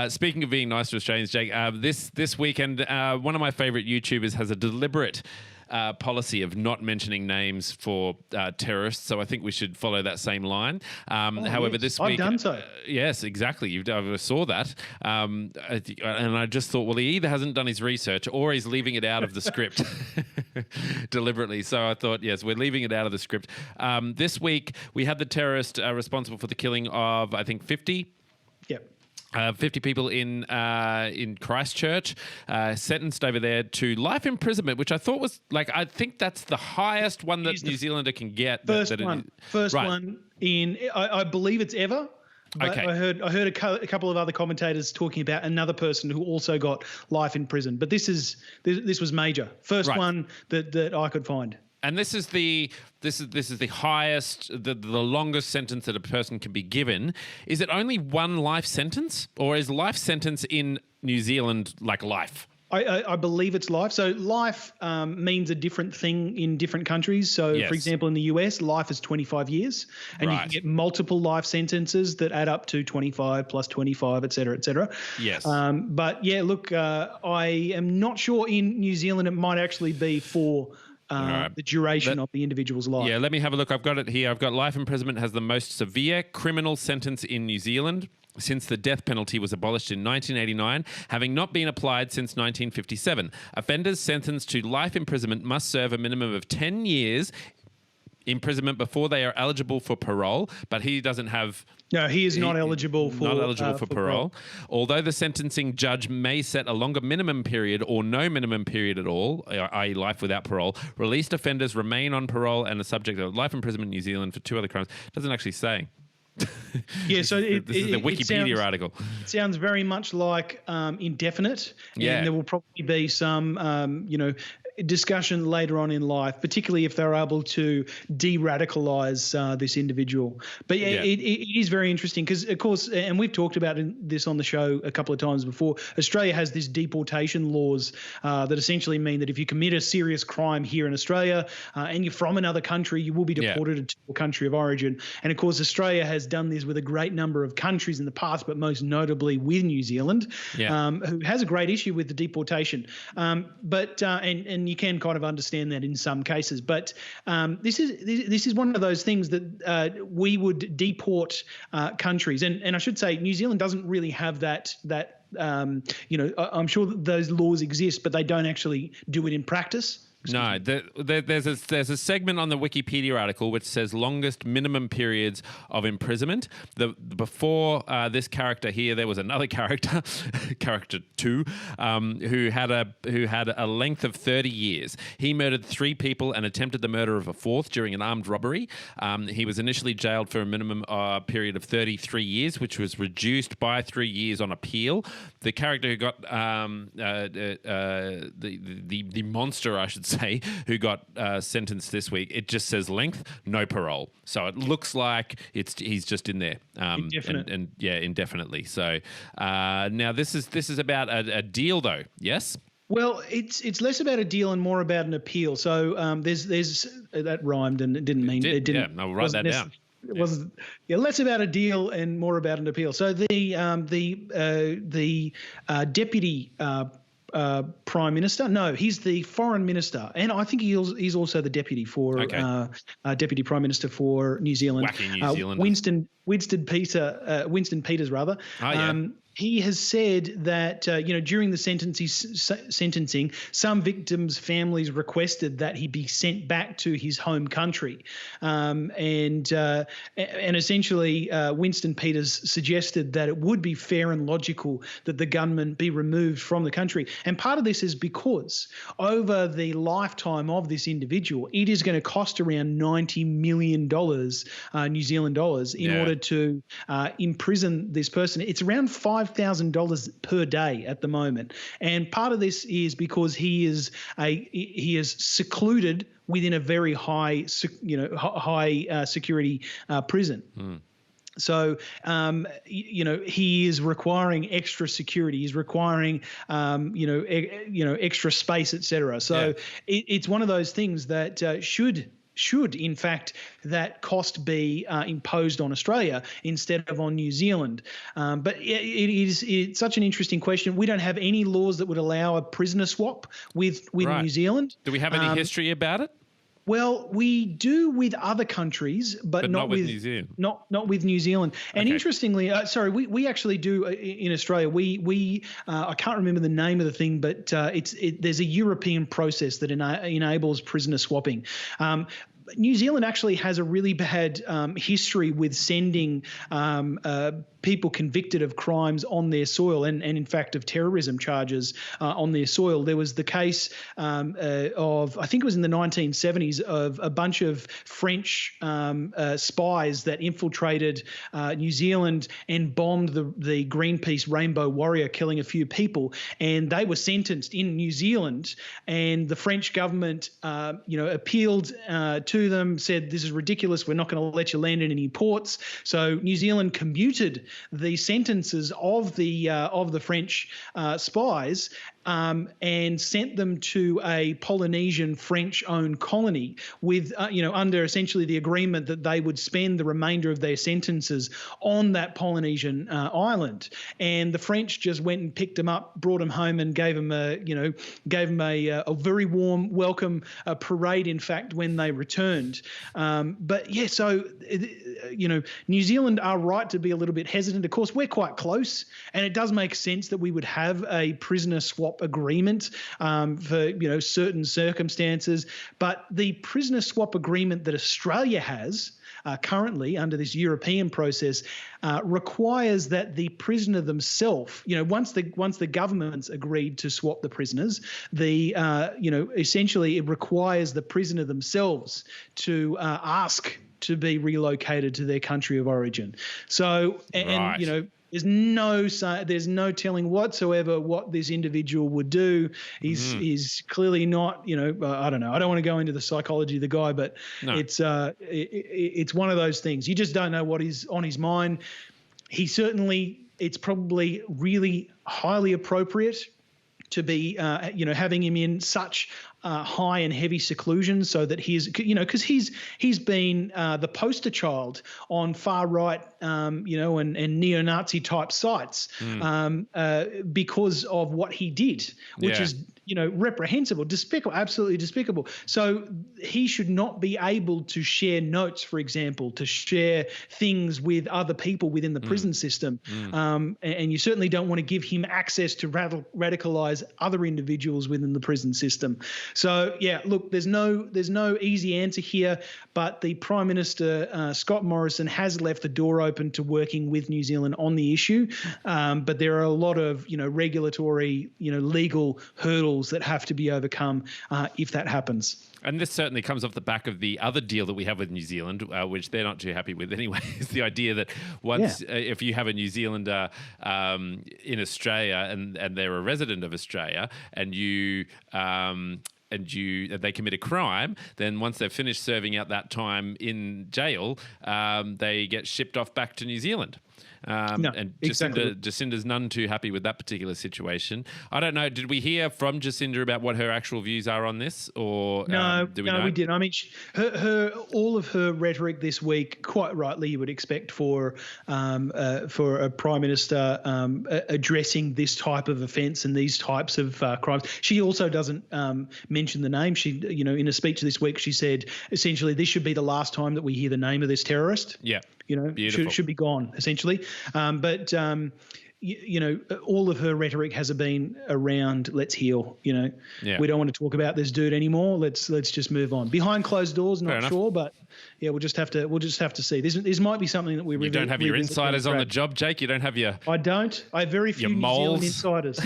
Speaking of being nice to Australians, Jake, this weekend, one of my favourite YouTubers has a deliberate policy of not mentioning names for terrorists, so I think we should follow that same line. However, yes. this week... I've done so. Yes, exactly. I saw that. And I just thought, well, he either hasn't done his research or he's leaving it out of the script deliberately. So I thought, yes, we're leaving it out of the script. This week, we had the terrorist responsible for the killing of, I think, 50... Yep. 50 people in Christchurch, sentenced over there to life imprisonment, which I thought was I think that's the highest one that New Zealander can get. First one in, I believe it's ever. But okay. I heard a couple of other commentators talking about another person who also got life in prison. But this was major. First one that I could find. And this is the highest, the longest sentence that a person can be given. Is it only one life sentence, or is life sentence in New Zealand like life? I believe it's life. So life means a different thing in different countries. So, for example, in the US, life is 25 years, and you can get multiple life sentences that add up to 25 plus 25, et cetera, et cetera. Yes. But yeah, look, I am not sure in New Zealand it might actually be for the duration of the individual's life. Yeah, let me have a look. I've got it here. I've got life imprisonment has the most severe criminal sentence in New Zealand since the death penalty was abolished in 1989, having not been applied since 1957. Offenders sentenced to life imprisonment must serve a minimum of 10 years imprisonment before they are eligible for parole, but he doesn't have... No, he is not eligible for parole. Although the sentencing judge may set a longer minimum period or no minimum period at all, i.e. life without parole, released offenders remain on parole and are subject to life imprisonment in New Zealand for 2 other crimes. It doesn't actually say. Yeah, so this is the Wikipedia article. It sounds very much like indefinite, and there will probably be some, discussion later on in life, particularly if they're able to de-radicalize this individual. But it is very interesting because, of course, and we've talked about this on the show a couple of times before, Australia has these deportation laws that essentially mean that if you commit a serious crime here in Australia and you're from another country, you will be deported to your country of origin. And, of course, Australia has done this with a great number of countries in the past, but most notably with New Zealand, who has a great issue with the deportation. And you can kind of understand that in some cases, but this is one of those things that we would deport countries, and I should say New Zealand doesn't really have that. I'm sure that those laws exist, but they don't actually do it in practice. No, there's a segment on the Wikipedia article which says longest minimum periods of imprisonment. Before this character here, there was another character, character 2, who had a length of 30 years. He murdered 3 people and attempted the murder of a 4th during an armed robbery. He was initially jailed for a minimum period of 33 years, which was reduced by 3 years on appeal. The character who got the monster, I should say, who got sentenced this week, it just says length, no parole. So it looks like he's just in there. Indefinite. Indefinitely. So now this is about a deal, though. Yes. Well, it's less about a deal and more about an appeal. So there's that rhymed and it didn't mean it didn't. Yeah, I'll write that down. It was less about a deal and more about an appeal. So the deputy prime minister, no, he's the foreign minister, and I think he's also the deputy for deputy prime minister for New Zealand. Wacky New Zealand. Winston Peters, rather. Oh, yeah. He has said that during the sentencing, some victims' families requested that he be sent back to his home country, and essentially Winston Peters suggested that it would be fair and logical that the gunman be removed from the country. And part of this is because over the lifetime of this individual, it is going to cost around $90 million New Zealand dollars in order to imprison this person. It's around $5,000 per day at the moment, and part of this is because he is secluded within a very high security prison. So, he is requiring extra security. He's requiring, extra space, etc. So it's one of those things that should should in fact that cost be imposed on Australia instead of on New Zealand? But it's such an interesting question. We don't have any laws that would allow a prisoner swap with Right. New Zealand. Do we have any history about it? Well, we do with other countries, but not with New Zealand. Not with New Zealand. And Okay. interestingly, we actually do in Australia. We I can't remember the name of the thing, but there's a European process that enables prisoner swapping. New Zealand actually has a really bad history with sending people convicted of crimes on their soil and in fact of terrorism charges on their soil. There was the case of, I think it was in the 1970s, of a bunch of French spies that infiltrated New Zealand and bombed the Greenpeace Rainbow Warrior, killing a few people. And they were sentenced in New Zealand, and the French government appealed to them, said, this is ridiculous, we're not going to let you land in any ports. So New Zealand commuted the sentences of the French spies and sent them to a Polynesian French-owned colony with, under essentially the agreement that they would spend the remainder of their sentences on that Polynesian island. And the French just went and picked them up, brought them home, and gave them a very warm welcome parade. In fact, when they returned, New Zealand are right to be a little bit hesitant. Of course, we're quite close, and it does make sense that we would have a prisoner swap agreement for certain circumstances. But the prisoner swap agreement that Australia has currently under this European process requires that the prisoner themselves, once the government's agreed to swap the prisoners, essentially it requires the prisoner themselves to ask to be relocated to their country of origin. So, and there's no telling whatsoever what this individual would do. He's clearly not, I don't know. I don't want to go into the psychology of the guy, but it's one of those things. You just don't know what is on his mind. It's probably really highly appropriate to be, having him in such high and heavy seclusion, so that because he's been the poster child on far right, and neo-Nazi type sites because of what he did, which is reprehensible, despicable, absolutely despicable. So he should not be able to share notes, for example, to share things with other people within the prison system. And you certainly don't want to give him access to radicalize other individuals within the prison system. So yeah, look, there's no easy answer here, but the Prime Minister Scott Morrison has left the door open to working with New Zealand on the issue. But there are a lot of regulatory, legal hurdles that have to be overcome if that happens. And this certainly comes off the back of the other deal that we have with New Zealand, which they're not too happy with anyway, is the idea that once if you have a New Zealander in Australia and they're a resident of Australia and they commit a crime, then once they've finished serving out that time in jail, they get shipped off back to New Zealand. And Jacinda's none too happy with that particular situation. I don't know. Did we hear from Jacinda about what her actual views are on this, or no? We didn't. I mean, all of her rhetoric this week, quite rightly, you would expect for a prime minister addressing this type of offence and these types of crimes. She also doesn't mention the name. She, in a speech this week, she said essentially this should be the last time that we hear the name of this terrorist. Yeah. Should be gone, essentially. But all of her rhetoric has been around let's heal. We don't want to talk about this dude anymore. Let's just move on. Behind closed doors, not sure, but yeah, we'll just have to see. This might be something that we. You don't have your insiders on the job, Jake. You don't have your. I don't. I have very few New Zealand insiders.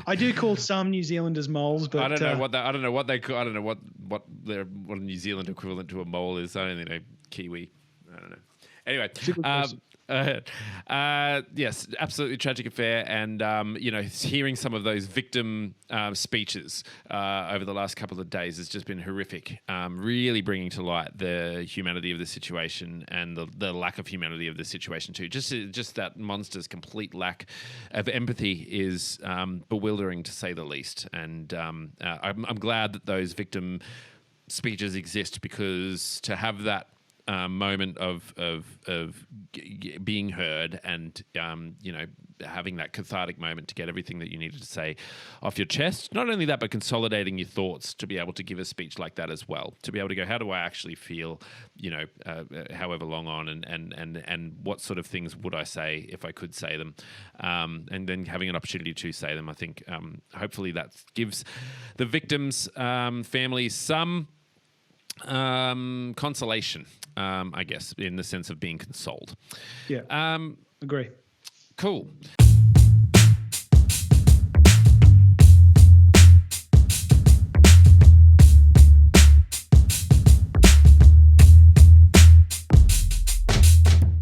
I do call some New Zealanders moles, but I don't know what a New Zealand equivalent to a mole is. I don't think Kiwi. I don't know. Anyway, yes, absolutely tragic affair, and hearing some of those victim speeches over the last couple of days has just been horrific. Really bringing to light the humanity of the situation and the lack of humanity of the situation too. Just that monster's complete lack of empathy is bewildering, to say the least. And I'm glad that those victim speeches exist, because to have that moment of being heard and having that cathartic moment to get everything that you needed to say off your chest. Not only that, but consolidating your thoughts to be able to give a speech like that as well. To be able to go, how do I actually feel? However long on, and what sort of things would I say if I could say them, and then having an opportunity to say them. I think hopefully that gives the victims' families some consolation, I guess, in the sense of being consoled. Yeah. Agree. Cool.